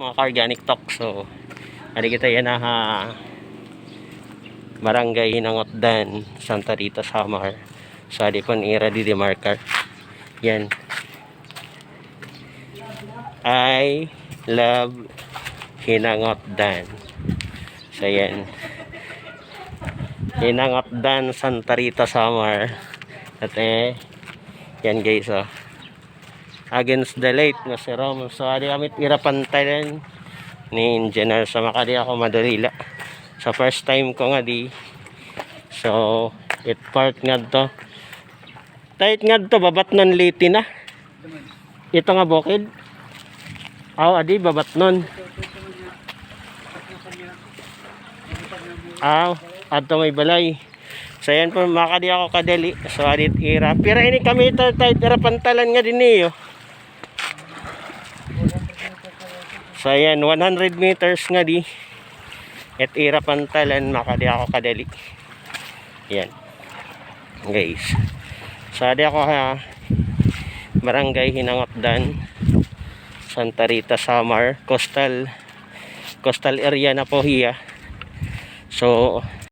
mga ka-organic talk. So ari kita yan na barangay Hinangotdan, Santa Rita, Samar. So adi pon ira di demarcar yan. I love Hinangotdan. So yan, Hinangotdan, Santa Rita, Samar. At yan guys, against the light nga si Rom. So adi kami ira pantayan ni engineer. So makadi ako madalila sa first time ko nga di. So it part nga to tight nga to, babat nun liti na ito nga bukid. Adi babat nun. Ato may balay. So yan po, makadi ako kadali. So adit ira pira ini kami ito tight ira pantalan nga din niyo. So yan 100 meters nga di et ira pantalan, makadi ako kadali yan guys. So adi ako barangay Hinangotdan, Santa Rita, Samar, coastal area na po hiya. So